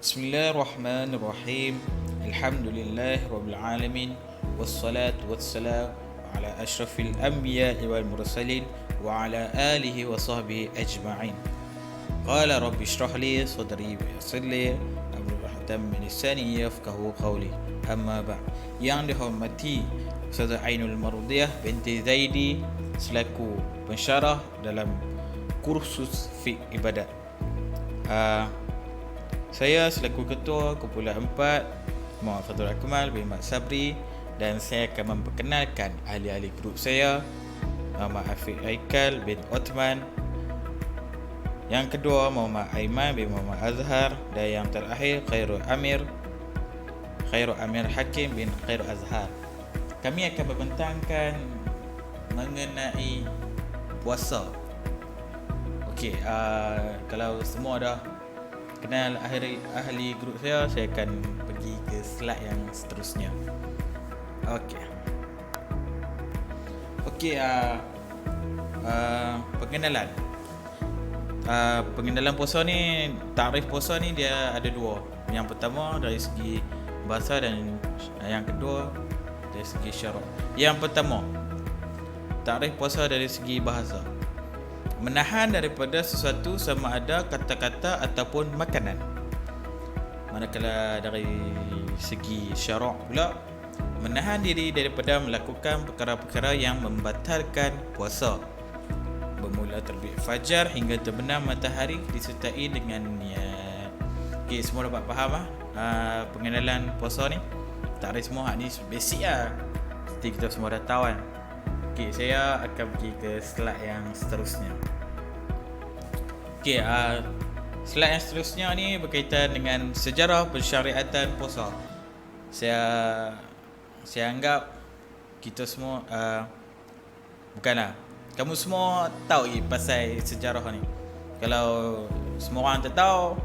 Bismillahirrahmanirrahim. Alhamdulillah rabbil alamin wassalatu wassalamu ala asyrafil anbiya'i wal mursalin wa ala alihi wa sahbihi ajma'in. Qala rabbi shrah li sadri wa yassir li amri wahlul min lisani yafqahu qawli. Amma ba'd. Yang dihormati Ustazah Ainul Mardiyah binti Zaidi selaku pensyarah dalam kursus fiqh ibadat. Saya selaku ketua kumpulan 4 Muhammad Fadhul Akmal bin Mat Sabri, dan saya akan memperkenalkan ahli-ahli grup saya, Muhammad Afiq Aikal bin Othman, yang kedua Muhammad Aiman bin Muhammad Azhar, dan yang terakhir Khairul Amir Hakim bin Khairul Azhar. Kami akan membentangkan mengenai puasa. Okey, kalau semua dah kenal ahli grup saya akan pergi ke slide yang seterusnya. Okey, pengenalan. Pengenalan puasa ni, takrif puasa ni dia ada dua. Yang pertama dari segi bahasa dan yang kedua dari segi syarak. Yang pertama, takrif puasa dari segi bahasa: menahan daripada sesuatu sama ada kata-kata ataupun makanan. Manakala dari segi syarak pula, menahan diri daripada melakukan perkara-perkara yang membatalkan puasa, bermula terbit fajar hingga terbenam matahari disertai dengan niat. Okey, semua dapat faham pengenalan puasa ni? Takrif semua ni basic lah, mesti kita semua dah tahu kan. Okey, saya akan pergi ke slide yang seterusnya. Okey, slide yang seterusnya ni berkaitan dengan sejarah pensyariatan puasa. Saya anggap kita semua bukanlah, kamu semua tahu pasal sejarah ni. Kalau semua orang tak tahu,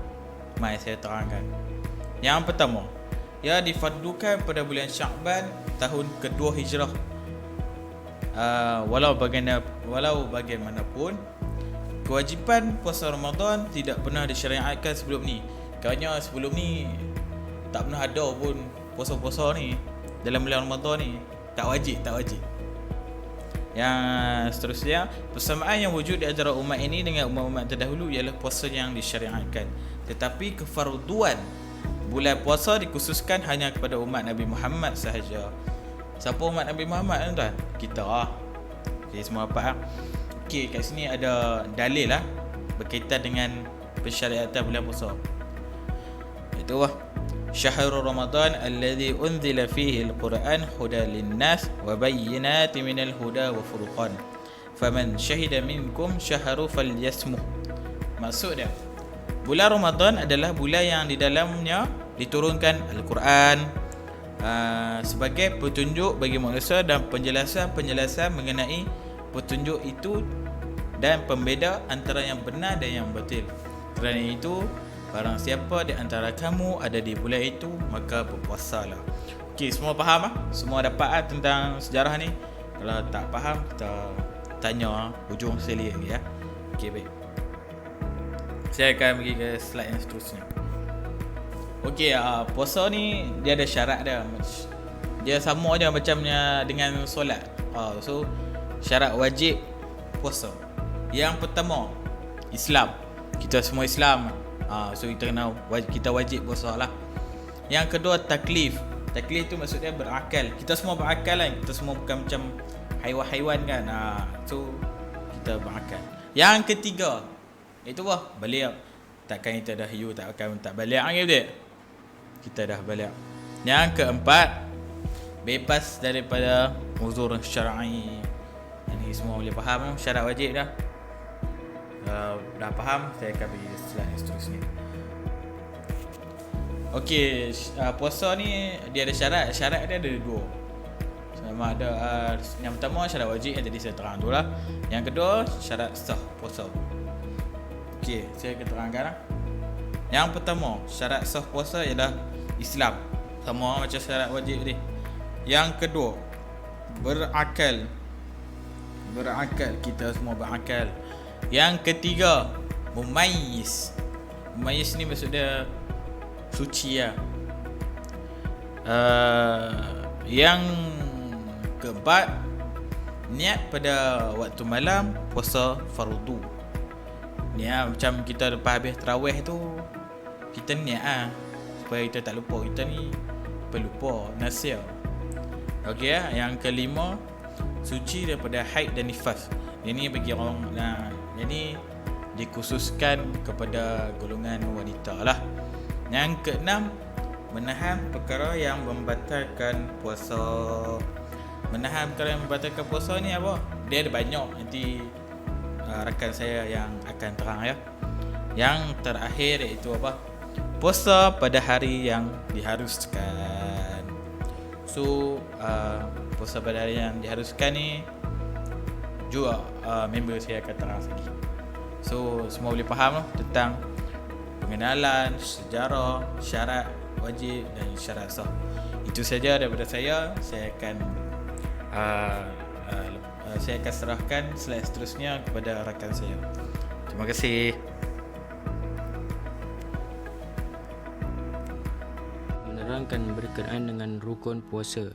mari saya terangkan. Yang pertama, ia difardukan pada bulan Sya'ban tahun kedua Hijrah. Walau bagaimanapun, kewajipan puasa Ramadan tidak pernah disyariatkan sebelum ni. Kerana sebelum ni tak pernah ada pun puasa-puasa ni dalam bulan Ramadan ni. Tak wajib. Yang seterusnya, persamaan yang wujud di antara umat ini dengan umat-umat terdahulu ialah puasa yang disyariatkan. Tetapi kefarduan bulan puasa dikhususkan hanya kepada umat Nabi Muhammad sahaja. Siapa umat Nabi Muhammad tuan? Kita. Okay, semua apa? Okey, kat sini ada dalil berkaitan dengan pensyariatan bulan puasa. Itu syahrul Ramadan alladhi unzila fihi al-Quran hudan lin-nas wa bayyinatin minal huda wa furqan. Faman syahida minkum syahru falyasmuh. Maksud dia, bulan Ramadan adalah bulan yang di dalamnya diturunkan Al-Quran sebagai petunjuk bagi manusia dan penjelasan mengenai petunjuk itu dan pembeda antara yang benar dan yang batil. Kerana itu, barang siapa di antara kamu ada di bulan itu, maka berpuasalah. Okey, semua faham Semua dapat tentang sejarah ni? Kalau tak faham, kita tanya hujung sekali lagi Okey, baik. Saya akan pergi ke slide yang seterusnya. Okey, puasa ni dia ada syarat dia. Dia sama je macamnya dengan solat. So syarat wajib puasa. Yang pertama, Islam. Kita semua Islam. So kita wajib puasa lah. Yang kedua, taklif. Taklif tu maksudnya berakal. Kita semua berakal kan. Kita semua bukan macam haiwan-haiwan kan. So kita berakal. Yang ketiga, itu balik. Takkan kita dah hiu tak balik lagi betul? Kita dah balik. Yang keempat, bebas daripada uzur syar'i. Ini semua boleh faham syarat wajib dah. Dah faham, saya akan pergi slide seterusnya. Okey, puasa ni dia ada syarat. Syarat dia ada dua. Sama ada yang pertama syarat wajib yang tadi saya terang tu lah. Yang kedua syarat sah puasa. Okey, saya akan terangkan Yang pertama, syarat sah puasa ialah Islam. Sama macam syarat wajib ni. Yang kedua, berakal. Kita semua berakal. Yang ketiga, mumayyiz. Mumayyiz ni maksud dia suci lah. Yang keempat, niat pada waktu malam puasa fardu. Niat macam kita lepas habis tarawih tu, kita niat supaya kita tak lupa. Kita ni pelupa, nasiah. Okey lah. Yang kelima, suci daripada haid dan nifas. Ini bagi orang ini dikhususkan kepada golongan wanita lah. Yang keenam, menahan perkara yang membatalkan puasa. Menahan perkara yang membatalkan puasa ni apa? Dia ada banyak, nanti rakan saya yang akan terang ya. Yang terakhir iaitu apa? Puasa pada hari yang diharuskan. So puasa pada hari yang diharuskan ni juga member saya akan terang lagi. So semua boleh faham tentang pengenalan, sejarah, syarat wajib dan syarat sah. Itu saja daripada saya. Saya akan serahkan slide seterusnya kepada rakan saya. Terima kasih. Menerangkan berkenaan dengan rukun puasa.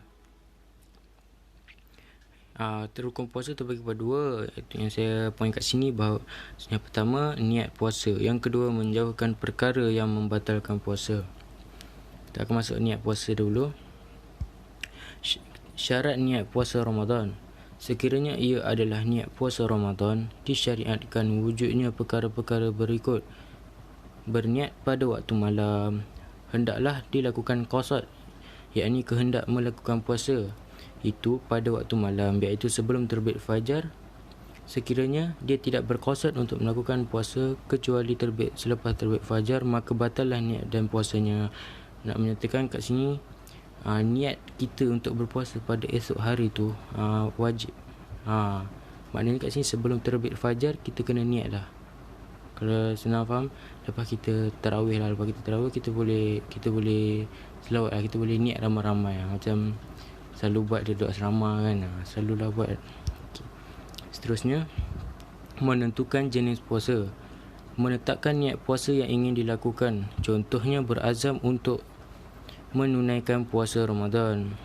Rukun puasa terbagi kepada dua. Itu yang saya point kat sini, bahawa yang pertama niat puasa, yang kedua menjauhkan perkara yang membatalkan puasa. Kita akan masuk niat puasa dulu. Syarat niat puasa Ramadan. Sekiranya ia adalah niat puasa Ramadan, disyariatkan wujudnya perkara-perkara berikut. Berniat pada waktu malam, hendaklah dilakukan qasad, yakni kehendak melakukan puasa itu pada waktu malam, iaitu sebelum terbit fajar. Sekiranya dia tidak berqasad untuk melakukan puasa kecuali selepas terbit fajar, maka batallah niat dan puasanya. Nak menyatakan kat sini, niat kita untuk berpuasa pada esok hari tu wajib. Maknanya kat sini sebelum terbit fajar kita kena niat lah. Kalau senang faham, lepas kita tarawih lah, kita boleh selawat lah, kita boleh niat ramai-ramai lah. Macam selalu buat duduk asrama kan, selalulah buat. Okay. Seterusnya, menentukan jenis puasa. Menetapkan niat puasa yang ingin dilakukan. Contohnya berazam untuk menunaikan puasa Ramadan.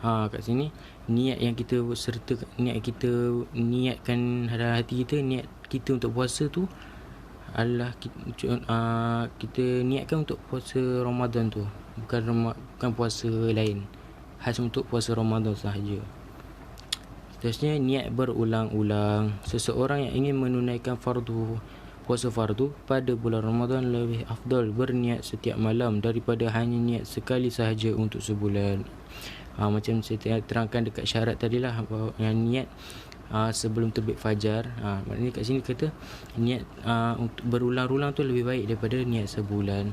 Kat sini niat yang kita niatkan dalam hati kita, niat kita untuk puasa tu adalah kita niatkan untuk puasa Ramadan tu, bukan puasa lain, khas untuk puasa Ramadan sahaja. Seterusnya, niat berulang-ulang. Seseorang yang ingin menunaikan puasa fardu pada bulan Ramadan lebih afdal berniat setiap malam daripada hanya niat sekali sahaja untuk sebulan. Macam saya terangkan dekat syarat tadilah, yang niat sebelum terbit fajar. Maknanya kat sini kata niat untuk berulang-ulang tu lebih baik daripada niat sebulan.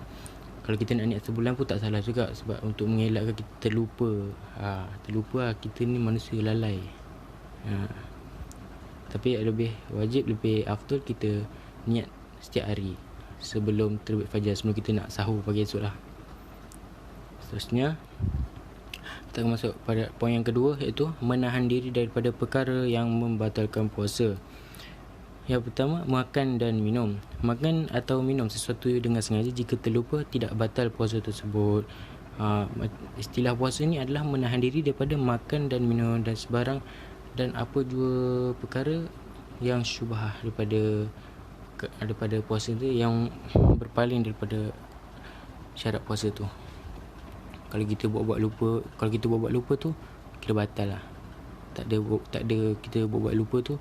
Kalau kita nak niat sebulan pun tak salah juga, sebab untuk mengelakkan kita terlupa. Kita ni manusia lalai. Tapi lebih afdal kita niat setiap hari sebelum terbit fajar, sebelum kita nak sahur pagi esok lah. Seterusnya, kita akan masuk pada poin yang kedua, iaitu menahan diri daripada perkara yang membatalkan puasa. Yang pertama, makan dan minum. Makan atau minum sesuatu dengan sengaja jika terlupa tidak batal puasa tersebut. Istilah puasa ni adalah menahan diri daripada makan dan minum dan sebarang dan apa jua perkara yang syubhah daripada puasa tu, yang berpaling daripada syarat puasa tu. Kalau kita buat lupa tu, kita batal lah. Tak ada kita buat lupa tu,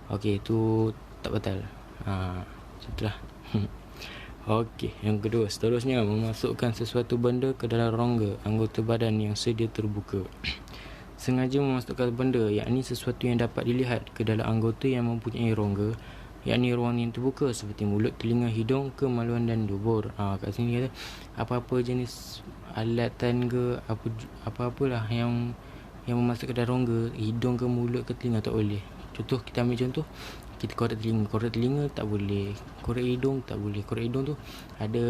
okey, tu tak batal. Setelah okey, yang kedua, seterusnya memasukkan sesuatu benda ke dalam rongga anggota badan yang sedia terbuka. Sengaja memasukkan benda, yakni sesuatu yang dapat dilihat, ke dalam anggota yang mempunyai rongga, yakni ruang yang terbuka seperti mulut, telinga, hidung, kemaluan dan dubur. Kat sini kata apa-apa jenis alatan ke apa-apalah yang memasuk ke dalam rongga, hidung ke mulut ke telinga tak boleh. Contoh, kita ambil contoh, kita korek telinga tak boleh, korek hidung tak boleh. Korek hidung tu ada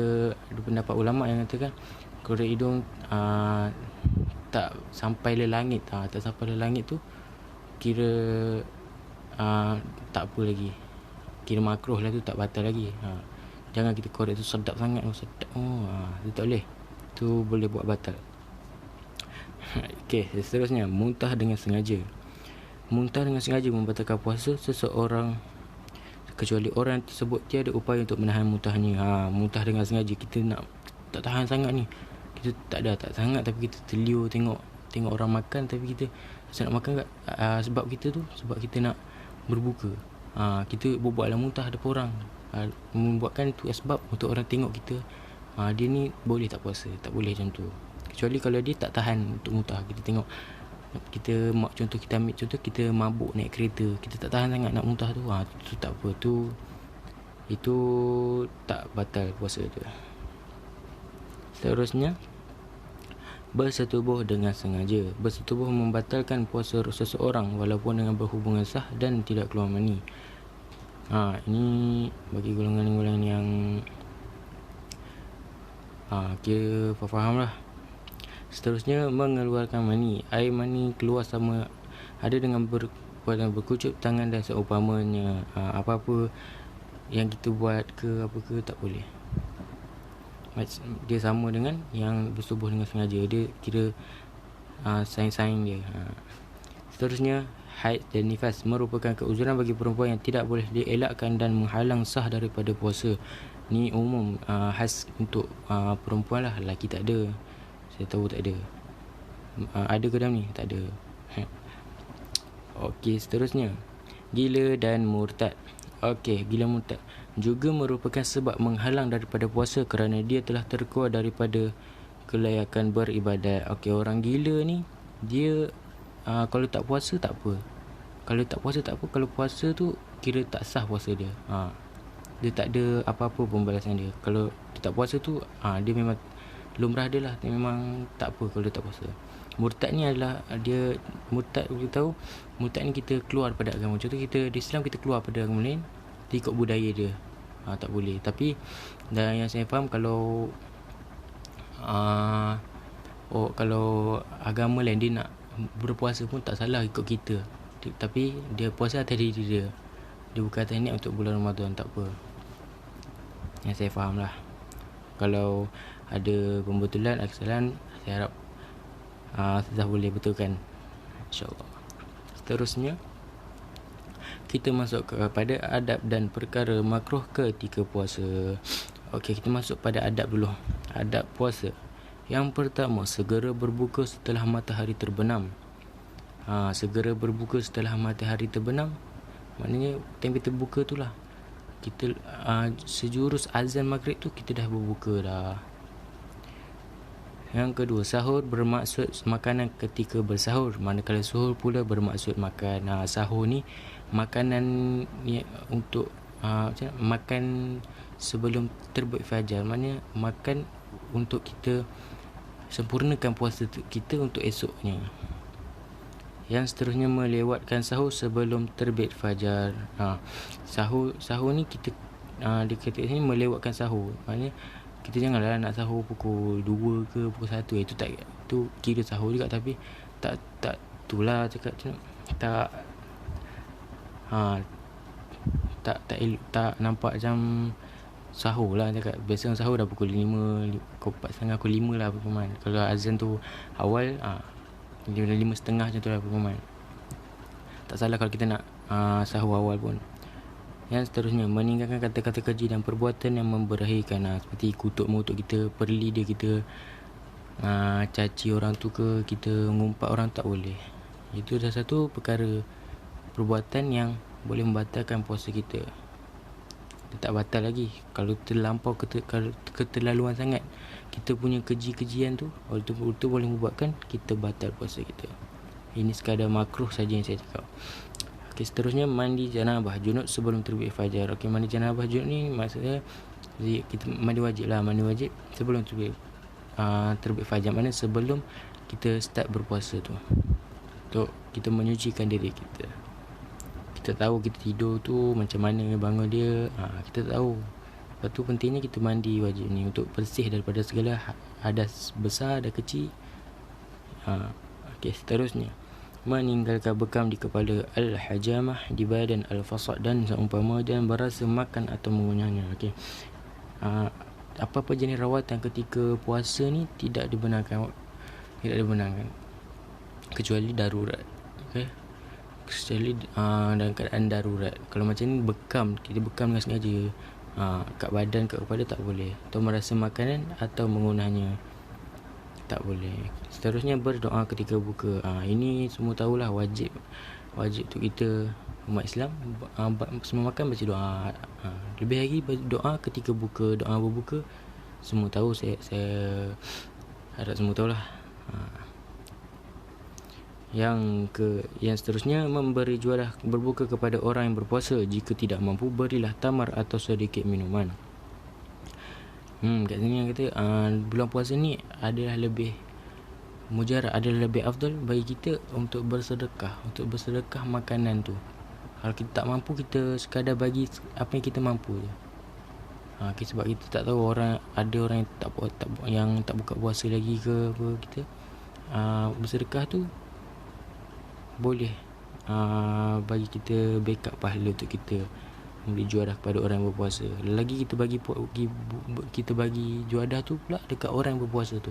pendapat ulama yang katakan korek hidung tak sampai le langit. Tak sampai le langit tu kira tak apa lagi, kira makruh lah tu, tak batal lagi. Jangan kita korek tu sedap sangat, sedap. Itu tak boleh. Tu boleh buat batal. Okey, seterusnya, muntah dengan sengaja. Muntah dengan sengaja membatalkan puasa seseorang kecuali orang tersebut tiada upaya untuk menahan muntahnya. Muntah dengan sengaja, kita nak tak tahan sangat ni. Kita tak sangat tapi kita terliur tengok orang makan, tapi kita rasa nak makan kat, sebab kita nak berbuka. Kita berbuatlah muntah depan orang. Membuatkan itu sebab untuk orang tengok kita. Dia ni boleh tak puasa? Tak boleh macam tu. Kecuali kalau dia tak tahan untuk muntah. Kita tengok, kita ambil contoh, kita mabuk naik kereta, kita tak tahan sangat nak muntah tu. Itu tak apa, itu tak batal puasa tu. Seterusnya, bersetubuh dengan sengaja. Bersetubuh membatalkan puasa seseorang walaupun dengan berhubungan sah dan tidak keluar mani. Ini bagi golongan-golongan yang kira faham lah. Seterusnya, mengeluarkan mani. Air mani keluar sama ada dengan berkucup tangan dan seumpamanya. Apa-apa yang kita buat ke apa ke tak boleh. Dia sama dengan yang bersetubuh dengan sengaja. Dia kira sain-sain dia. Seterusnya, haid dan nifas merupakan keuzuran bagi perempuan yang tidak boleh dielakkan dan menghalang sah daripada puasa. Ni umum, khas untuk perempuan lah. Lelaki tak ada. Saya tahu tak ada. Ada ke dalam ni? Tak ada. Okey, seterusnya, gila dan murtad. Okey, gila murtad juga merupakan sebab menghalang daripada puasa kerana dia telah terkeluar daripada kelayakan beribadat. Okey, orang gila ni, dia kalau tak puasa tak apa. Kalau puasa tu kira tak sah puasa dia. Dia tak ada apa-apa pembalasan dia. Kalau dia tak puasa tu, dia memang lumrah dia lah. Dia memang tak apa kalau dia tak puasa. Murtad ni adalah murtad, kita tahu murtad ni kita keluar daripada agama. Contoh kita di Islam, kita keluar daripada agama lain, kita ikut budaya dia. Tak boleh. Tapi dan yang saya faham, kalau kalau agama lain dia nak berpuasa pun tak salah ikut kita. Tapi dia puasa atas diri dia. Dia bukan atas niat untuk bulan Ramadan, tak apa. Yang saya faham lah. Kalau ada pembetulan, kesalahan, saya harap Ustazah boleh betulkan, InsyaAllah. Seterusnya, kita masuk kepada adab dan perkara makruh ketika puasa. Okey, kita masuk pada adab dulu. Adab puasa. Yang pertama, segera berbuka setelah matahari terbenam. Segera berbuka setelah matahari terbenam, maknanya time kita buka tu lah, kita sejurus azan maghrib tu kita dah berbuka dah. Yang kedua, sahur bermaksud makanan ketika bersahur, manakala suhur pula bermaksud makan. Sahur ni makanan ni untuk makan sebelum terbit fajar, maknanya makan untuk kita sempurnakan puasa kita untuk esoknya. Yang seterusnya, melewatkan sahur sebelum terbit fajar. Sahur ni kita dekat sini melewatkan sahur, maknanya kita janganlah nak sahur pukul 2 ke pukul 1. Itu kira sahur juga, tapi tak itulah cakap tak nampak macam sahur lah cakap. Biasa sahur dah pukul 5, pukul 4.30, pukul 5 lah performan. Kalau azan tu awal, 5.30 macam tu lah performan. Tak salah kalau kita nak sahur awal pun. Yang seterusnya, meninggalkan kata-kata keji dan perbuatan yang memberahikan, seperti kutuk mengutuk kita, perli dia kita, caci orang tu ke, kita ngumpat orang, tak boleh. Itu dah satu perkara perbuatan yang boleh membatalkan puasa kita. Dia tak batal lagi kalau terlampau keterlaluan sangat. Kita punya keji-kejian tu, itu boleh membuatkan kita batal puasa kita. Ini sekadar makruh saja yang saya cakap. Okey, seterusnya, mandi janabah junub sebelum terbit fajar. Okey, mandi janabah junub ni maksudnya kita mandi wajib sebelum terbit fajar. Maknanya sebelum kita start berpuasa tu, untuk kita menyucikan diri kita. Kita tahu kita tidur tu macam mana bangun dia, kita tahu. Lepas tu pentingnya kita mandi wajib ni untuk bersih daripada segala hadas besar dan kecil. Okey, seterusnya, meninggalkan bekam di kepala, al-hajamah di badan, al-fasad dan seumpama, dan berasa makan atau mengunyahnya. Okey, apa-apa jenis rawatan ketika puasa ni tidak dibenarkan, kecuali darurat. Okey, kecuali dalam keadaan darurat. Kalau macam ni bekam, kita bekam dengan sengaja, kat badan, kat kepala tak boleh. Atau merasa makanan atau menggunanya tak boleh. Seterusnya berdoa ketika buka. Ini semua tahulah, wajib untuk kita umat Islam. Semua makan baca doa. Lebih lagi doa ketika buka, doa berbuka. Semua tahu, saya harap semua tahulah. Yang seterusnya, memberi juadah berbuka kepada orang yang berpuasa. Jika tidak mampu, berilah tamar atau sedikit minuman. Kat sini yang kata bulan puasa ni adalah lebih mujarab, adalah lebih afdal bagi kita untuk bersedekah makanan tu. Kalau kita tak mampu, kita sekadar bagi apa yang kita mampu je. Sebab kita tak tahu ada orang yang tak buka puasa lagi ke apa. Kita bersedekah tu boleh bagi kita backup pahala untuk kita memberi juadah kepada orang yang berpuasa. Lagi kita bagi juadah tu pula dekat orang yang berpuasa tu.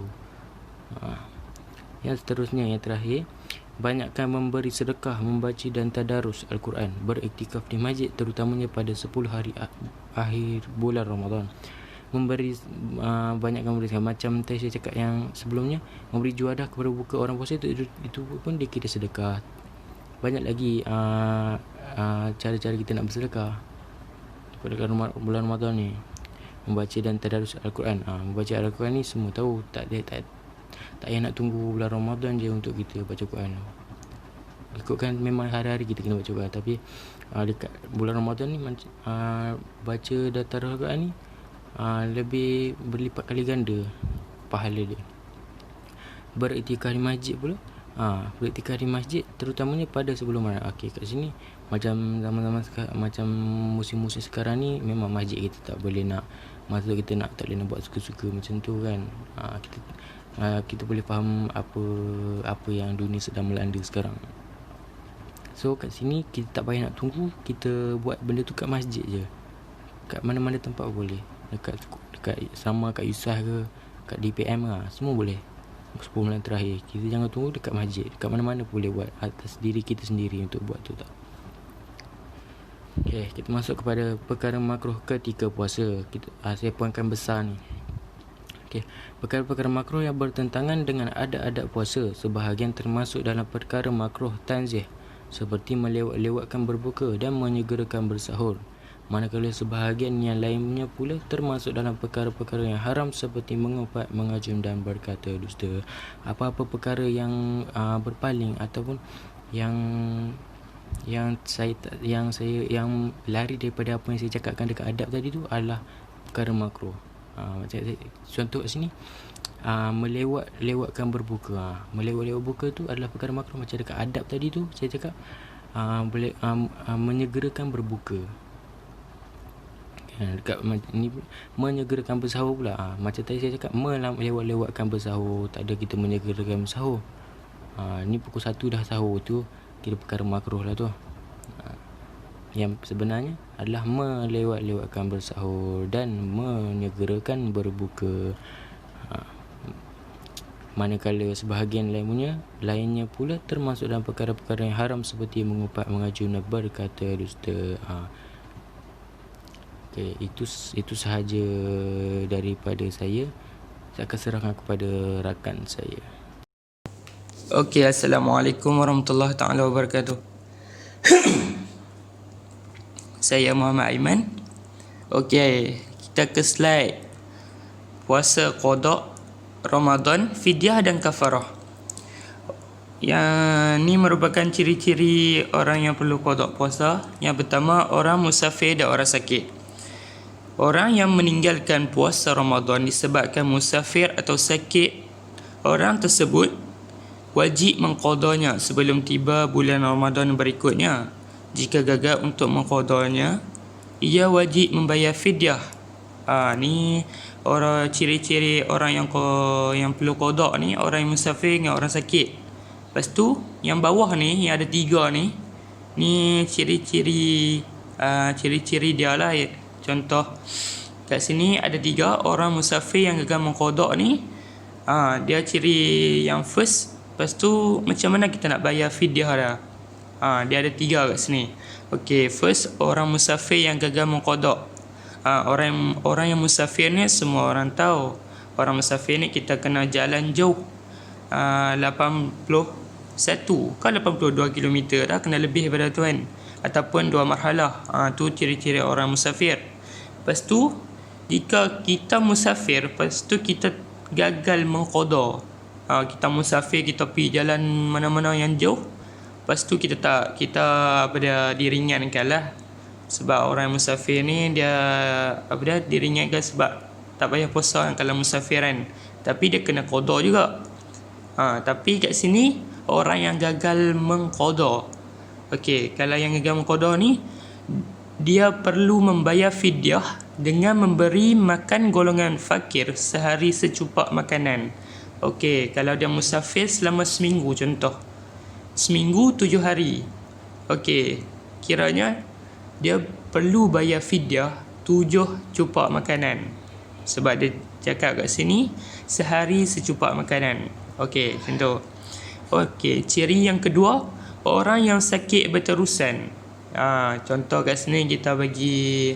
Yang seterusnya, yang terakhir, banyakkan memberi sedekah, membaca dan tadarus Al-Quran, beriktikaf di masjid, terutamanya pada 10 hari akhir bulan Ramadan. Banyakkan memberi, macam tadi saya cakap yang sebelumnya, memberi juadah kepada buka orang puasa itu pun dikira sedekah. Banyak lagi cara-cara kita nak bersedekah pada bulan Ramadan ni. Membaca dan tadarus Al-Quran. Membaca Al-Quran ni semua tahu, tak payah nak tunggu bulan Ramadan je untuk kita baca Quran. Ikutkan memang hari-hari kita kena baca Quran, tapi dekat bulan Ramadan ni baca dan tadarus Al-Quran ni lebih berlipat kali ganda pahala dia. Beriktikaf di masjid pula. Beriktikaf di masjid terutamanya pada sebelum Ramadan. Kat sini macam zaman-zaman sekarang, macam musim-musim sekarang ni, memang masjid kita tak boleh nak masuk, tak boleh nak buat suka-suka macam tu kan. Kita boleh faham apa yang dunia sedang melanda sekarang. So kat sini kita tak payah nak tunggu, kita buat benda tu kat masjid je. Kat mana-mana tempat boleh. Dekat sama kat Yusah ke, kat DPM semua boleh. 10 bulan terakhir kita jangan tunggu, dekat masjid, kat mana-mana boleh buat, atas diri kita sendiri untuk buat tu tak. Okay, kita masuk kepada perkara makruh ketika puasa. Saya poinkan besar ni. Okay, perkara-perkara makruh yang bertentangan dengan adab-adab puasa. Sebahagian termasuk dalam perkara makruh tanzih, seperti melewat-lewatkan berbuka dan menyegerakan bersahur. Manakala sebahagian yang lainnya pula termasuk dalam perkara-perkara yang haram, seperti mengumpat, mengajum dan berkata dusta. Apa-apa perkara yang berpaling ataupun yang lari daripada apa yang saya cakapkan dekat adab tadi tu adalah perkara makruh. Macam contoh kat sini, melewatkan berbuka. Melewat-lewat buka tu adalah perkara makruh. Macam dekat adab tadi tu saya cakap menyegerakan berbuka. Dekat ni menyegerakan bersahur pula. Macam tadi saya cakap melewat-lewatkan bersahur, tak ada kita menyegerakan bersahur. Ni pukul 1 dah sahur tu kira perkara makruh lah tu. Yang sebenarnya adalah melewat-lewatkan bersahur dan menyegerakan berbuka. Manakala sebahagian lainnya pula termasuk dalam perkara-perkara yang haram, seperti mengumpat, mengajum dan berkata dusta. Okay, itu sahaja daripada saya. Saya akan serahkan kepada rakan saya. Okey, Assalamualaikum warahmatullahi taala wabarakatuh. Saya Muhammad Aiman. Okey, kita ke slide puasa qada Ramadan, fidyah dan kafarah. Yang ni merupakan ciri-ciri orang yang perlu qada puasa. Yang pertama, orang musafir dan orang sakit. Orang yang meninggalkan puasa Ramadan disebabkan musafir atau sakit, orang tersebut wajib mengqadanya sebelum tiba bulan Ramadan berikutnya. Jika gagal untuk mengqadanya, ia wajib membayar fidyah. Ni orang ciri-ciri orang yang perlu qada ni, orang yang musafir dengan orang sakit. Lepas tu yang bawah ni, yang ada 3 ni ciri-ciri dia lah. Contoh kat sini ada 3 orang musafir yang gagal mengqada ni. Dia ciri yang first. Lepas tu macam mana kita nak bayar fidyah dah. Dia ada 3 kat sini. Okey, first orang musafir yang gagal mengqada. Orang yang musafir ni semua orang tahu. Orang musafir ni kita kena jalan jauh. 82 km dah, kena lebih daripada tu kan, ataupun 2 marhalah. Tu ciri-ciri orang musafir. Lepas tu jika kita musafir, lepas tu kita gagal mengqada, kita musafir, kita pergi jalan mana-mana yang jauh, lepas tu kita diringankan lah. Sebab orang musafir ni dia diringankan sebab tak payah puasa kalau musafir kan, tapi dia kena qada juga. Tapi kat sini orang yang gagal mengqada. Okey, kalau yang gagal mengqada ni dia perlu membayar fidyah dengan memberi makan golongan fakir sehari secupak makanan. Okey, kalau dia musafir selama seminggu contoh. Seminggu 7 hari. Okey, kiranya dia perlu bayar fidyah 7 cupak makanan. Sebab dia cakap kat sini sehari secupak makanan. Okey, macam tu. Okey, ciri yang kedua, orang yang sakit berterusan. Contoh kat sini kita bagi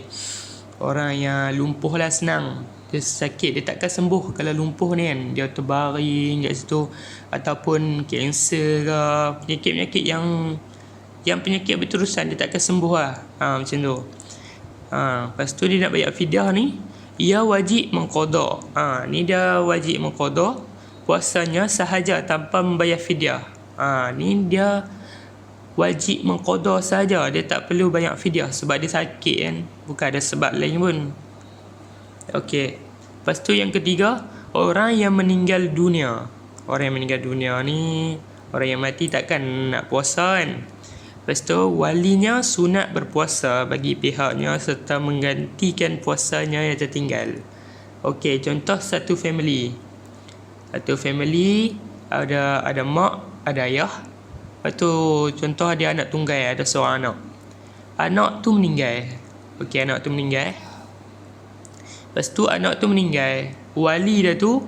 orang yang lumpuh lah, senang. Dia sakit, dia takkan sembuh kalau lumpuh ni kan. Dia terbaring kat situ, ataupun kanser ke, penyakit-penyakit yang penyakit berterusan, dia takkan sembuh lah. Macam tu. Lepas tu dia nak bayar fidyah ni, ia wajib mengqada. Ni dia wajib mengqada puasanya sahaja tanpa membayar fidyah. Ni dia wajib mengqada sahaja, dia tak perlu bayar fidyah sebab dia sakit kan, bukan ada sebab lain pun. Okey. Lepas tu yang ketiga, orang yang meninggal dunia. Orang yang meninggal dunia ni, orang yang mati takkan nak puasa kan. Lepas tu walinya sunat berpuasa bagi pihaknya serta menggantikan puasanya yang tertinggal. Okey, contoh satu family ada mak, ada ayah. Lepas tu contoh ada anak tunggal, ada seorang anak. Anak tu meninggal. Okey, anak tu meninggal. Lepas tu anak tu meninggal, wali dia tu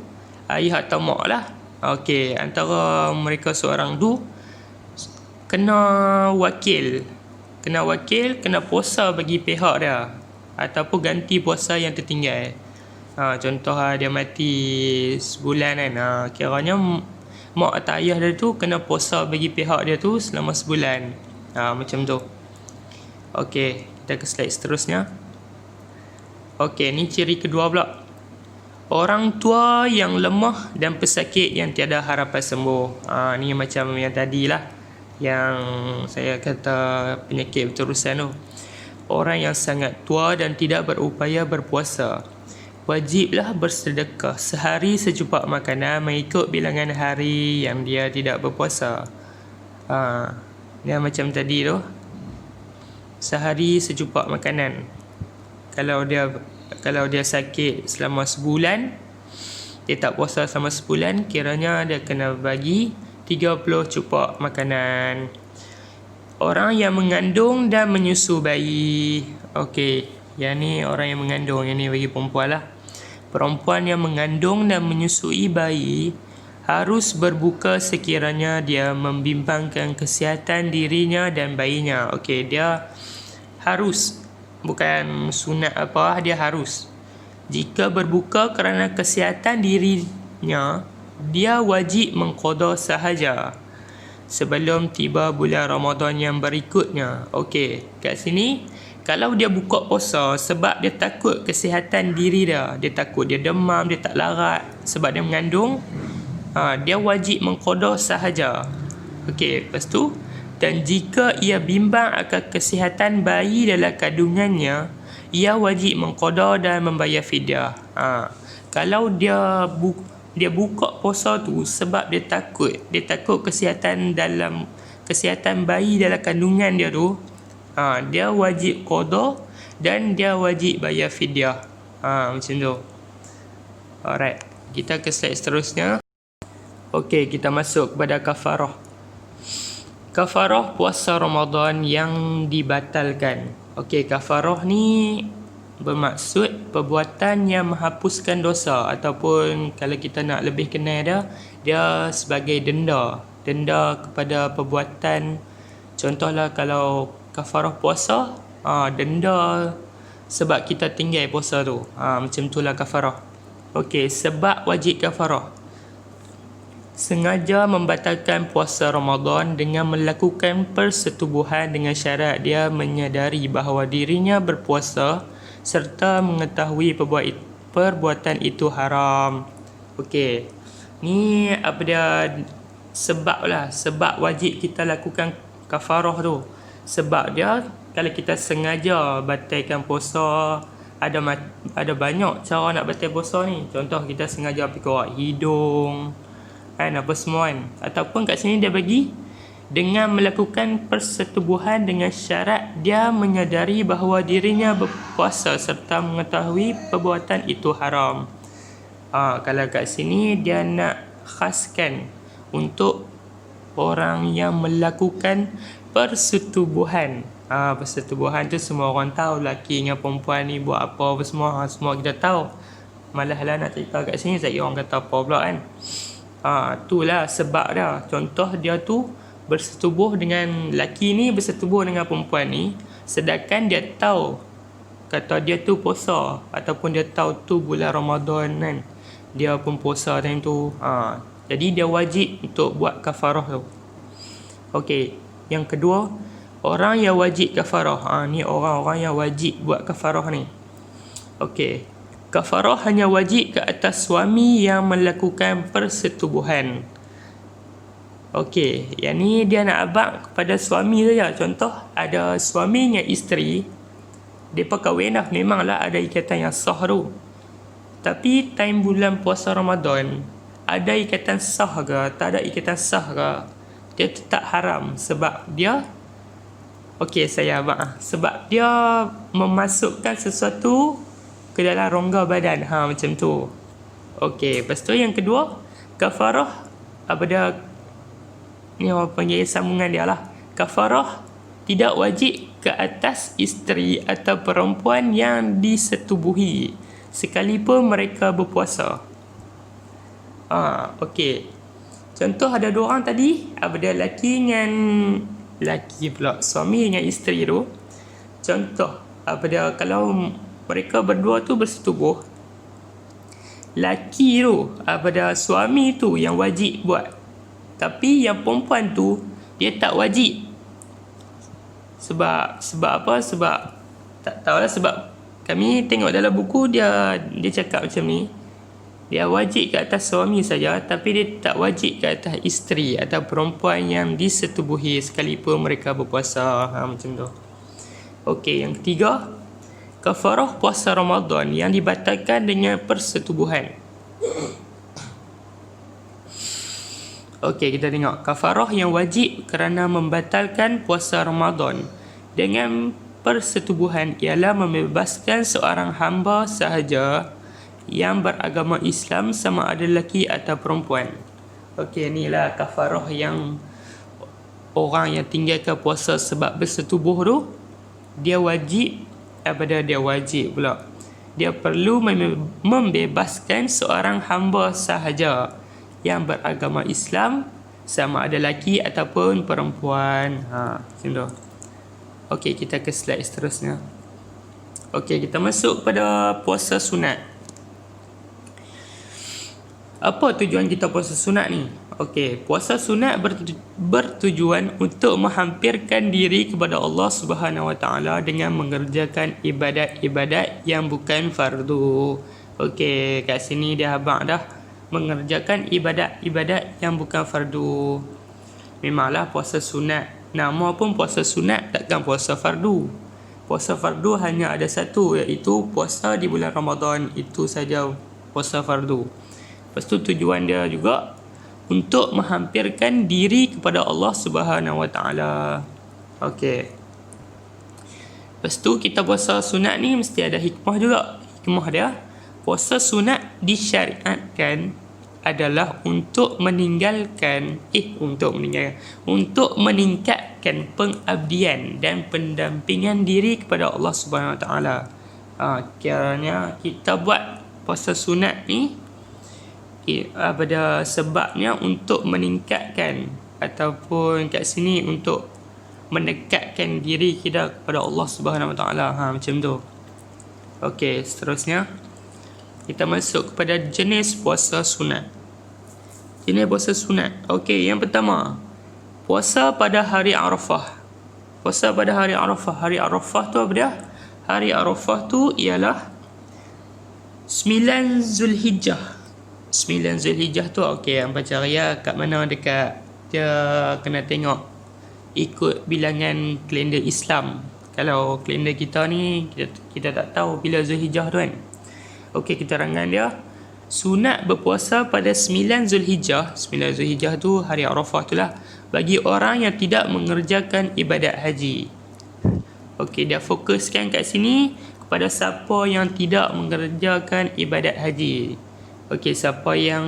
ayah atau mak lah. Okey, antara mereka seorang tu kena wakil, kena puasa bagi pihak dia, ataupun ganti puasa yang tertinggal. Contoh dia mati sebulan kan, kiranya mak atau ayah dia tu kena puasa bagi pihak dia tu selama sebulan. Macam tu. Okey, kita ke slide seterusnya. Okey, ni ciri kedua pula. Orang tua yang lemah dan pesakit yang tiada harapan sembuh. Ni macam yang tadi lah, yang saya kata penyakit berterusan tu. Orang yang sangat tua dan tidak berupaya berpuasa, wajiblah bersedekah sehari secupak makanan mengikut bilangan hari yang dia tidak berpuasa. Dia macam tadi tu, sehari secupak makanan. Kalau dia sakit selama sebulan, dia tak puasa selama sebulan, kiranya dia kena bagi 30 cupak makanan. Orang yang mengandung dan menyusu bayi. Okey, yang ni orang yang mengandung, yang ni bagi perempuan lah. Perempuan yang mengandung dan menyusui bayi harus berbuka sekiranya dia membimbangkan kesihatan dirinya dan bayinya. Okey, dia harus, bukan sunat apa, dia harus. Jika berbuka kerana kesihatan dirinya, dia wajib mengqada sahaja sebelum tiba bulan Ramadan yang berikutnya. Okey, kat sini kalau dia buka puasa sebab dia takut kesihatan diri dia takut dia demam, dia tak larat sebab dia mengandung, dia wajib mengqada sahaja. Okey, lepas tu, dan jika ia bimbang akan kesihatan bayi dalam kandungannya, ia wajib mengqada dan membayar fidyah. Kalau dia buka puasa tu sebab dia takut kesihatan bayi dalam kandungan dia tu, dia wajib qada dan dia wajib bayar fidyah. Macam tu. Alright, kita ke slide seterusnya. Okey, kita masuk kepada kafarah. Kafarah puasa Ramadan yang dibatalkan. Okey, kafarah ni bermaksud perbuatan yang menghapuskan dosa, ataupun kalau kita nak lebih kenal dia sebagai denda kepada perbuatan. Contohlah kalau kafarah puasa, denda sebab kita tinggal puasa tu, macam itulah kafarah. Okey, sebab wajib kafarah: sengaja membatalkan puasa Ramadan dengan melakukan persetubuhan dengan syarat dia menyadari bahawa dirinya berpuasa serta mengetahui perbuatan itu haram. Okey, ni apa dia sebab wajib kita lakukan kafarah tu. Sebab dia kalau kita sengaja batalkan puasa, ada banyak cara nak batal puasa ni. Contoh kita sengaja pergi korek hidung kan, apa semua kan. Ataupun kat sini dia bagi dengan melakukan persetubuhan dengan syarat dia menyadari bahawa dirinya berpuasa serta mengetahui perbuatan itu haram. Kalau kat sini dia nak khaskan untuk orang yang melakukan persetubuhan. Persetubuhan tu semua orang tahu, lelaki dengan perempuan ni buat apa semua, semua kita tahu. Malah lah nak cerita kat sini, saya orang kata apa pula kan. Itulah sebab dia. Contoh dia tu bersetubuh dengan lelaki ni, bersetubuh dengan perempuan ni, sedangkan dia tahu kata dia tu puasa, ataupun dia tahu tu bulan Ramadan kan, dia pun puasa time tu. Jadi dia wajib untuk buat kafarah tu. Okey, yang kedua, orang yang wajib kafarah. Ni orang-orang yang wajib buat kafarah ni. Okey, kafarah hanya wajib ke atas suami yang melakukan persetubuhan. Okey, yang ni dia nak abang kepada suami saja. Contoh, ada suami dengan isteri, mereka kahwin dah, memanglah ada ikatan yang sah tu. Tapi time bulan puasa Ramadan, ada ikatan sah ke, tak ada ikatan sah ke, dia tetap haram. Sebab dia, sebab dia memasukkan sesuatu ke dalam rongga badan, macam tu. Okey, lepas tu yang kedua, kafarah ni orang panggil sambungan dia lah. Kafarah tidak wajib ke atas isteri atau perempuan yang disetubuhi sekalipun mereka berpuasa. Okey, contoh ada dua orang tadi, suami dengan isteri tu. Contoh kalau mereka berdua tu bersetubuh, laki tu suami tu yang wajib buat, tapi yang perempuan tu dia tak wajib. Sebab apa? Sebab tak tahulah, sebab kami tengok dalam buku dia cakap macam ni. Dia wajib ke atas suami saja, tapi dia tak wajib ke atas isteri atau perempuan yang disetubuhi sekalipun mereka berpuasa. Macam tu. Okey, yang ketiga, kafarah puasa Ramadan yang dibatalkan dengan persetubuhan. Okey, kita tengok kafarah yang wajib kerana membatalkan puasa Ramadan dengan persetubuhan ialah membebaskan seorang hamba sahaja yang beragama Islam, sama ada lelaki atau perempuan. Okey, inilah kafarah yang orang yang tinggalkan puasa sebab bersetubuh tu, dia wajib dia perlu membebaskan seorang hamba sahaja yang beragama Islam, sama ada lelaki ataupun perempuan. Macam tu. Okey, kita ke slide seterusnya. Okey, kita masuk pada puasa sunat. Apa tujuan kita puasa sunat ni? Okey, puasa sunat bertujuan untuk menghampirkan diri kepada Allah Subhanahu Wa Taala dengan mengerjakan ibadat-ibadat yang bukan fardu. Okey, kat sini dia abang dah mengerjakan ibadat-ibadat yang bukan fardu. Memanglah puasa sunat, nama pun puasa sunat, takkan puasa fardu. Puasa fardu hanya ada satu, iaitu puasa di bulan Ramadan. Itu saja puasa fardu. Lepas tu tujuan dia juga untuk menghampirkan diri kepada Allah Subhanahu Wa Taala. Okey. Lepas tu kita puasa sunat ni mesti ada hikmah juga. Hikmah dia, puasa sunat disyariatkan adalah untuk meningkatkan pengabdian dan pendampingan diri kepada Allah Subhanahu Wa Taala. Kiranya kita buat puasa sunat ni pada sebabnya untuk meningkatkan ataupun kat sini untuk mendekatkan diri kita kepada Allah Subhanahu Wa Taala. Macam tu. Okey, seterusnya kita masuk kepada jenis puasa sunat. Jenis puasa sunat. Okey, yang pertama, puasa pada hari Arafah. Puasa pada hari Arafah. Hari Arafah tu apa dia? Hari Arafah tu ialah 9 Zulhijjah. 9 Zulhijjah tu okey, yang baca raya kat mana dekat dia kena tengok ikut bilangan kalender Islam. Kalau kalender kita ni kita tak tahu bila Zulhijjah tu kan. Okey, keterangan dia sunat berpuasa pada 9 Zulhijjah. 9 Zulhijjah tu hari Arafah tu lah, bagi orang yang tidak mengerjakan ibadat haji. Okey, dia fokuskan kat sini kepada siapa yang tidak mengerjakan ibadat haji. Okey, siapa yang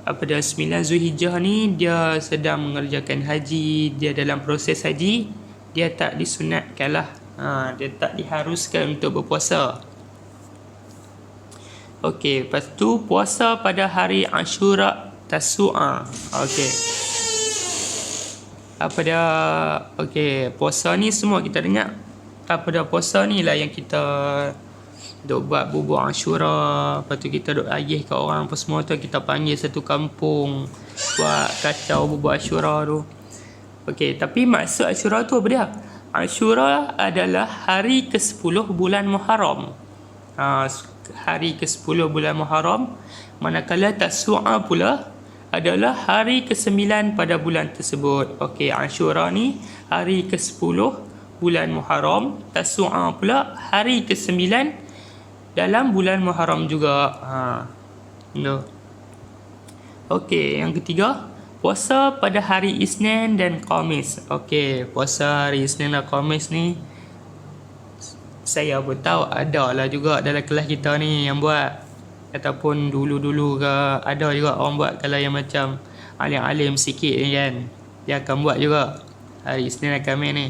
pada 9 Zulhijjah ni dia sedang mengerjakan haji, dia dalam proses haji, dia tak disunatkan lah. Dia tak diharuskan untuk berpuasa. Okey, lepas tu puasa pada hari Ashura Tasu'a. Okey. Apa dia? Okey, puasa ni semua kita dengar. Apa dia puasa ni lah yang kita duk buat bubur Ashura, lepas tu kita duk agih kat orang apa semua tu, kita panggil satu kampung buat kacau bubur Ashura tu. Okey, tapi maksud Ashura tu apa dia? Ashura adalah hari ke-10 bulan Muharram. Hari ke-10 bulan Muharram, manakala Tasu'a pula adalah hari ke-9 pada bulan tersebut. Okey, Ashura ni hari ke-10 bulan Muharram, Tasu'a pula hari ke-9 dalam bulan Muharram juga. No. Okey, yang ketiga, puasa pada hari Isnin dan Khamis. Okey, puasa hari Isnin dan Khamis ni saya pun tahu ada lah juga dalam kelas kita ni yang buat, ataupun dulu-dulu ke ada juga orang buat. Kalau yang macam alim-alim sikit ni kan, dia akan buat juga hari Isnin dan Khamis ni.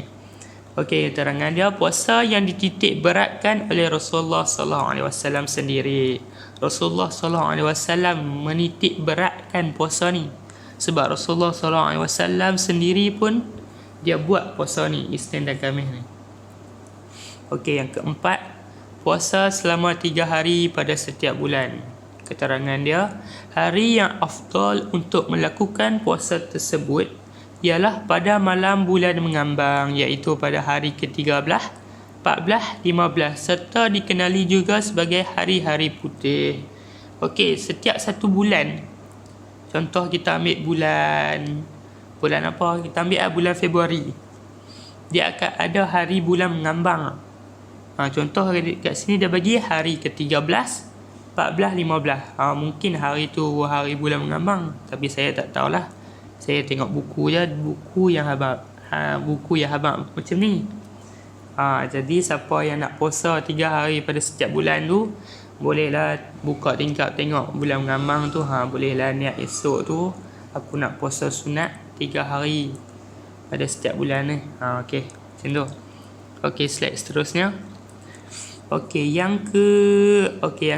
Okey, terangan dia puasa yang dititik beratkan oleh Rasulullah sallallahu alaihi wasallam sendiri. Rasulullah sallallahu alaihi wasallam menitik beratkan puasa ni sebab Rasulullah sallallahu alaihi wasallam sendiri pun dia buat puasa ni, Isnin dan Khamis ni. Okey, yang keempat, puasa selama 3 hari pada setiap bulan. Keterangan dia, hari yang afdal untuk melakukan puasa tersebut ialah pada malam bulan mengambang, iaitu pada hari ke-13, 14, 15 serta dikenali juga sebagai hari-hari putih. Okey, setiap satu bulan, contoh kita ambil bulan apa? Kita ambil bulan Februari. Dia akan ada hari bulan mengambang. Contoh kat sini dia bagi hari ke-13, 14, 15. Mungkin hari tu hari bulan mengambang, tapi saya tak tahulah. Saya tengok buku je, buku yang habaq macam ni. Jadi siapa yang nak puasa 3 hari pada setiap bulan tu, bolehlah buka tingkap tengok bulan mengambang tu. Bolehlah niat esok tu aku nak puasa sunat 3 hari pada setiap bulan ni. Okey, macam tu. Okey, slide seterusnya. Okey, yang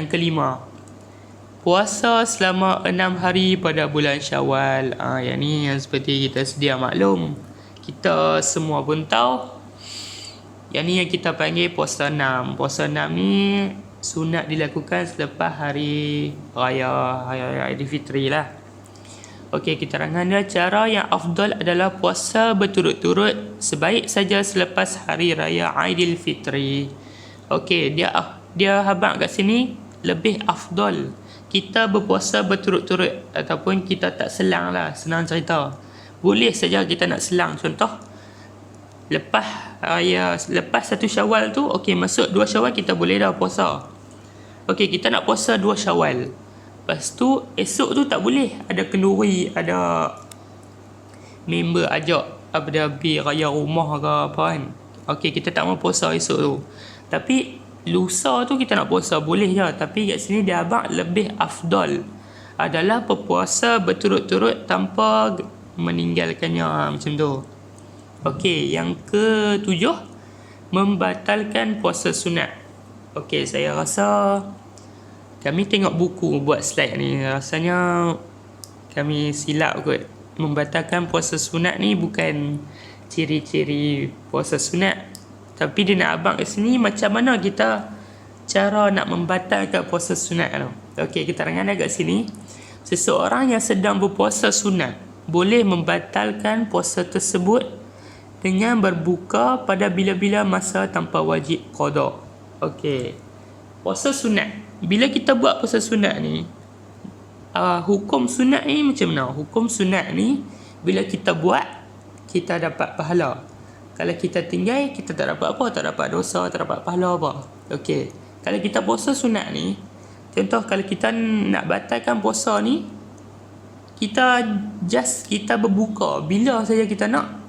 kelima, puasa selama 6 hari pada bulan Syawal. Yang ni yang seperti kita sedia maklum, kita semua pun tahu. Yang ni yang kita panggil puasa 6. Puasa 6 ni sunat dilakukan selepas hari raya Aidilfitri lah. Okey, keterangan dia, cara yang afdal adalah puasa berturut-turut sebaik saja selepas hari raya Aidilfitri. Okey, dia habaq kat sini lebih afdal kita berpuasa berturut-turut ataupun kita tak selang lah. Senang cerita, boleh saja kita nak selang. Contoh, lepas 1 Syawal tu, okey, masuk 2 Syawal kita boleh dah puasa. Okey, kita nak puasa 2 Syawal, lepas tu esok tu tak boleh, ada kenduri, ada member ajak apa dia pergi raya rumah ke apa kan. Okey, kita tak mau puasa esok tu, tapi lusa tu kita nak puasa, boleh je. Tapi kat sini dia abang lebih afdal adalah berpuasa berturut-turut tanpa meninggalkannya, macam tu. Okey, yang ke-7, membatalkan puasa sunat. Okey, saya rasa kami tengok buku buat slide ni, rasanya kami silap kot. Membatalkan puasa sunat ni bukan ciri-ciri puasa sunat, tapi dia nak abang kat sini macam mana kita cara nak membatalkan puasa sunat tu. Okey, kita terangkan kat sini. Seseorang yang sedang berpuasa sunat boleh membatalkan puasa tersebut dengan berbuka pada bila-bila masa tanpa wajib qada. Okey. Puasa sunat. Bila kita buat puasa sunat ni, hukum sunat ni macam mana? Hukum sunat ni bila kita buat, kita dapat pahala. Kalau kita tinggal, kita tak dapat apa, tak dapat dosa, tak dapat pahala apa. Okey. Kalau kita puasa sunat ni, contoh kalau kita nak batalkan puasa ni, kita berbuka bila saja kita nak.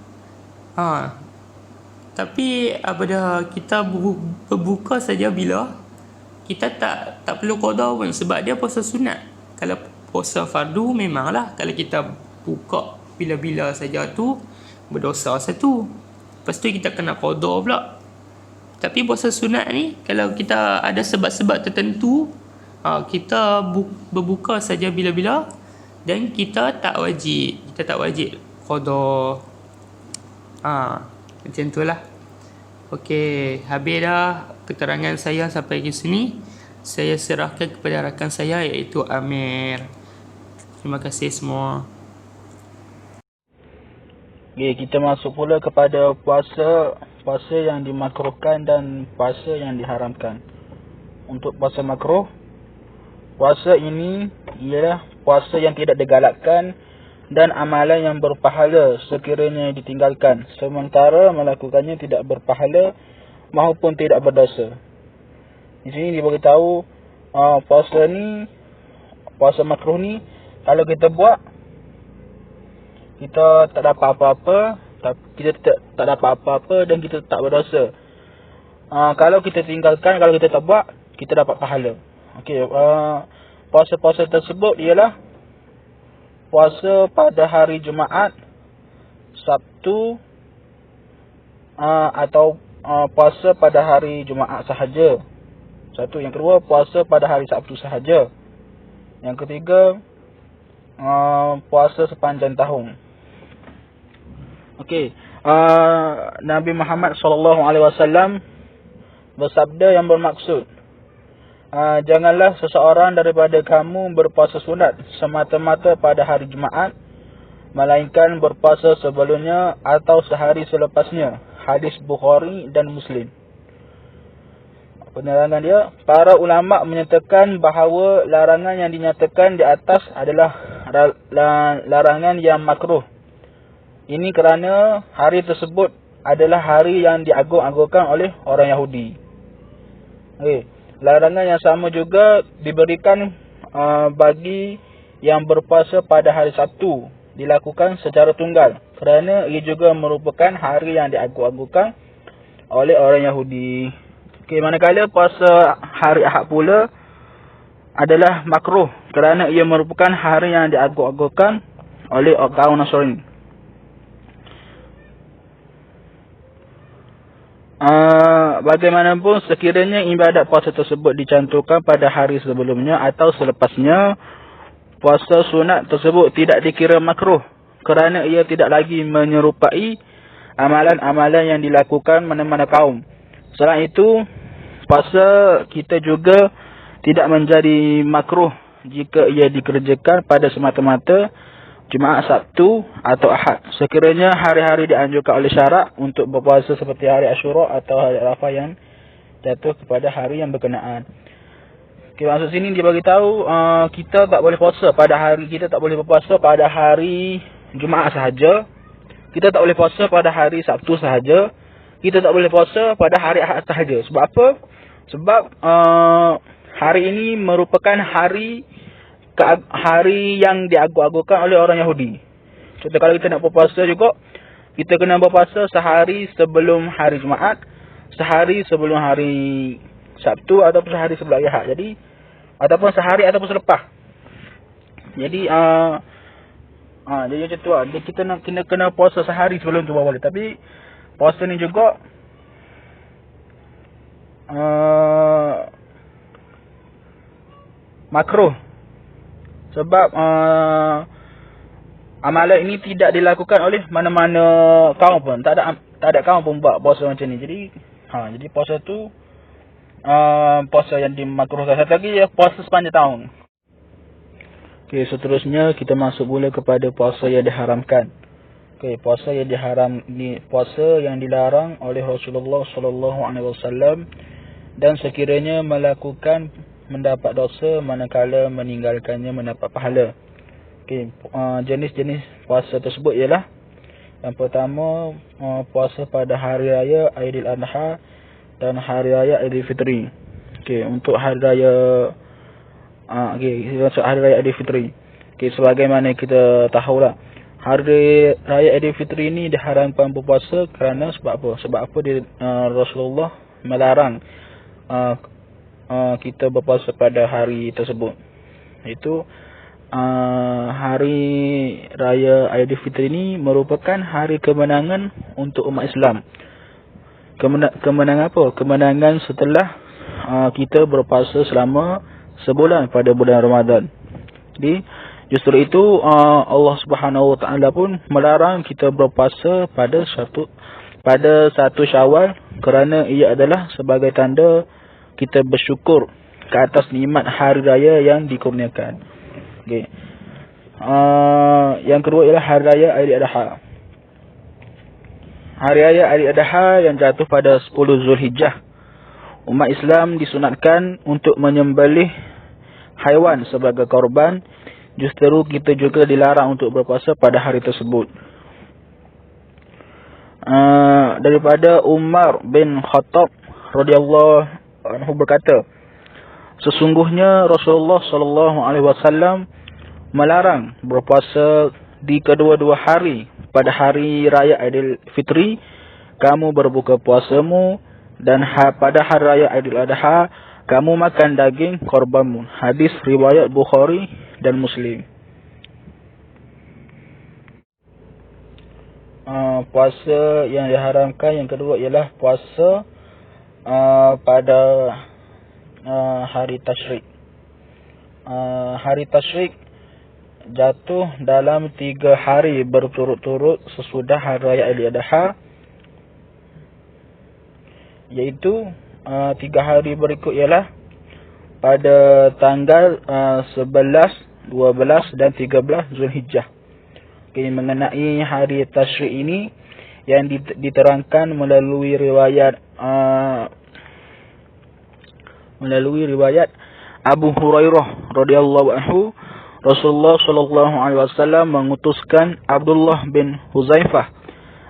Tapi apabila kita berbuka saja bila, kita tak perlu qada pun sebab dia puasa sunat. Kalau puasa fardu memanglah kalau kita buka bila-bila saja tu berdosa satu. Lepas tu kita kena qada pula. Tapi puasa sunat ni kalau kita ada sebab-sebab tertentu, kita berbuka saja bila-bila dan kita tak wajib qada. Macam tu lah. Okey, habis dah keterangan saya sampai ke sini. Saya serahkan kepada rakan saya iaitu Amir. Terima kasih semua. Okay, kita masuk pula kepada puasa yang dimakruhkan dan puasa yang diharamkan. Untuk puasa makruh, puasa ini ialah puasa yang tidak digalakkan dan amalan yang berpahala sekiranya ditinggalkan, sementara melakukannya tidak berpahala maupun tidak berdosa. Di sini diberitahu puasa makruh ni kalau kita buat, kita tak dapat apa-apa, kita tak dapat apa-apa dan kita tak berdosa. Kalau kita tinggalkan, kalau kita tak buat, kita dapat pahala. Okey, puasa-puasa tersebut ialah puasa pada hari Jumaat, Sabtu, atau puasa pada hari Jumaat sahaja. Satu. Yang kedua, puasa pada hari Sabtu sahaja. Yang ketiga, puasa sepanjang tahun. Okey, Nabi Muhammad SAW bersabda yang bermaksud, janganlah seseorang daripada kamu berpuasa sunat semata-mata pada hari Jumaat, melainkan berpuasa sebelumnya atau sehari selepasnya. Hadis Bukhari dan Muslim. Penerangan dia, para ulama menyatakan bahawa larangan yang dinyatakan di atas adalah larangan yang makruh. Ini kerana hari tersebut adalah hari yang diagung-agungkan oleh orang Yahudi. Okay. Larangan yang sama juga diberikan bagi yang berpuasa pada hari Sabtu, dilakukan secara tunggal kerana ia juga merupakan hari yang diagung-agungkan oleh orang Yahudi. Okay, manakala puasa hari Ahad pula adalah makruh kerana ia merupakan hari yang diagung-agungkan oleh kaum Nasrani. Bagaimanapun sekiranya ibadat puasa tersebut dicantumkan pada hari sebelumnya atau selepasnya, puasa sunat tersebut tidak dikira makruh kerana ia tidak lagi menyerupai amalan-amalan yang dilakukan mana-mana kaum. Selain itu, puasa kita juga tidak menjadi makruh jika ia dikerjakan pada semata-mata Jumaat, Sabtu atau Ahad. Sekiranya hari-hari dianjurkan oleh syarak untuk berpuasa seperti hari Ashura atau hari Arafah yang jatuh kepada hari yang berkenaan. Okay, maksud sini dia bagi tahu kita tak boleh puasa pada hari, kita tak boleh berpuasa pada hari Jumaat sahaja. Kita tak boleh puasa pada hari Sabtu sahaja. Kita tak boleh puasa pada hari Ahad sahaja. Sebab apa? Sebab hari ini merupakan hari yang diagung-agungkan oleh orang Yahudi. Contoh kalau kita nak berpuasa juga, kita kena berpuasa sehari sebelum hari Jumaat, sehari sebelum hari Sabtu ataupun sehari sebelum hari Ahad. Jadi ataupun sehari ataupun selepas. Jadi jadi macam tu lah. Kita nak kena puasa sehari sebelum tu baru boleh. Tapi puasa ni juga makruh. Sebab amalan ini tidak dilakukan oleh mana-mana kaum pun. Tak ada kaum pun buat puasa macam ni. Jadi puasa tu puasa yang dimakruhkan. Satu lagi ya, puasa sepanjang tahun. Okey, seterusnya kita masuk pula kepada puasa yang diharamkan. Okey, puasa yang dilarang oleh Rasulullah sallallahu alaihi wasallam dan sekiranya melakukan mendapat dosa manakala meninggalkannya mendapat pahala. Okey, jenis-jenis puasa tersebut ialah yang pertama puasa pada hari raya Aidil Adha dan hari raya Aidilfitri. Okey, untuk hari raya hari raya Aidilfitri. Okey, sebagaimana kita tahulah, hari raya Aidilfitri ini diharamkan berpuasa kerana sebab apa? Sebab apa Rasulullah melarang kita berpuasa pada hari tersebut. Itu hari raya Aidilfitri ini merupakan hari kemenangan untuk umat Islam. Kemenangan apa? Kemenangan setelah kita berpuasa selama sebulan pada bulan Ramadan. Jadi justru itu Allah Subhanahu Wa Taala pun melarang kita berpuasa pada satu Syawal kerana ia adalah sebagai tanda kita bersyukur ke atas nikmat hari raya yang dikurniakan. Okey. Yang kedua ialah hari raya Aidil Adha. Hari raya Aidil Adha yang jatuh pada 10 Zulhijjah. Umat Islam disunatkan untuk menyembelih haiwan sebagai korban. Justru kita juga dilarang untuk berpuasa pada hari tersebut. Daripada Umar bin Khattab radhiyallahu anhu berkata, sesungguhnya Rasulullah sallallahu alaihi wasallam melarang berpuasa di kedua-dua hari. Pada hari raya Aidilfitri kamu berbuka puasamu dan pada hari raya Aidil Adha kamu makan daging korbanmu. Hadis riwayat Bukhari dan Muslim. Puasa yang diharamkan yang kedua ialah puasa pada hari Tasyrik. Hari Tasyrik jatuh dalam 3 hari berturut-turut sesudah hari raya Aidil Adha, iaitu 3 hari berikut ialah pada tanggal 11, 12 dan 13 Zulhijjah. Okay, mengenai hari Tasyrik ini yang diterangkan melalui riwayat Abu Hurairah radhiyallahu anhu, Rasulullah sallallahu alaihi wasallam mengutuskan Abdullah bin Huzaifah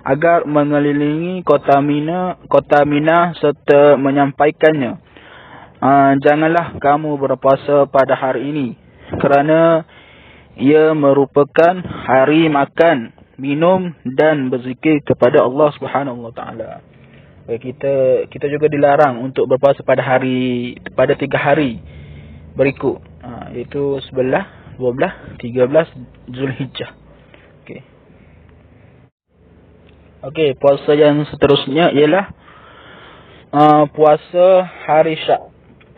agar mengelilingi kota Mina serta menyampaikannya, janganlah kamu berpuasa pada hari ini kerana ia merupakan hari makan, minum dan berzikir kepada Allah Subhanahu Wa Taala. Kita juga dilarang untuk berpuasa pada 3 hari berikut, iaitu 11, 12, 13 Zulhijjah. Okey, puasa yang seterusnya ialah puasa hari Syak.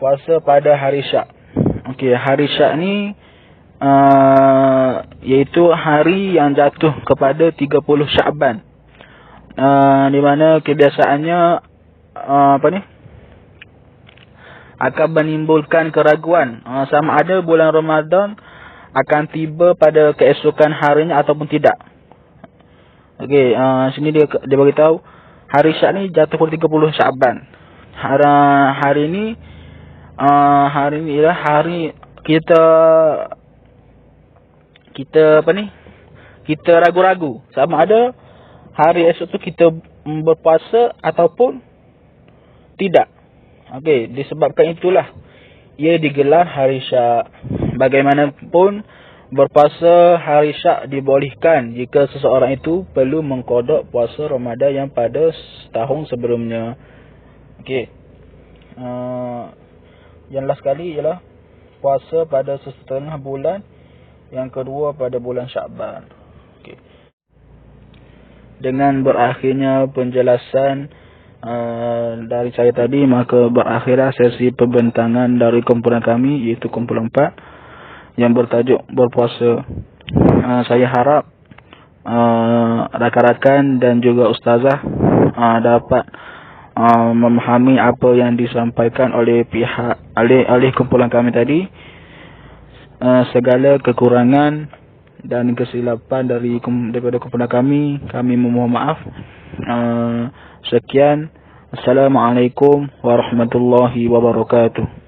Puasa pada hari Syak. Okey, hari Syak ni iaitu hari yang jatuh kepada 30 Sya'ban. Di mana kebiasaannya akan menimbulkan keraguan sama ada bulan Ramadan akan tiba pada keesokan harinya ataupun tidak. Okey, sini dia bagi tahu hari Syak ni jatuh pada 30 Sya'ban. Hari ini ialah hari kita ragu-ragu sama ada hari esok tu kita berpuasa ataupun tidak. Okey, disebabkan itulah ia digelar hari Syak. Bagaimanapun berpuasa hari Syak dibolehkan jika seseorang itu perlu mengqada puasa Ramadan yang pada setahun sebelumnya. Okey. Yang last kali ialah puasa pada setengah bulan, yang kedua pada bulan Sya'ban. Okey. Dengan berakhirnya penjelasan dari saya tadi, maka berakhirlah sesi pembentangan dari kumpulan kami, iaitu kumpulan 4 yang bertajuk berpuasa. Saya harap rakan-rakan dan juga ustazah dapat memahami apa yang disampaikan oleh oleh kumpulan kami tadi. Segala kekurangan dan kesilapan daripada kumpulan kami memohon maaf. Sekian. Assalamualaikum warahmatullahi wabarakatuh.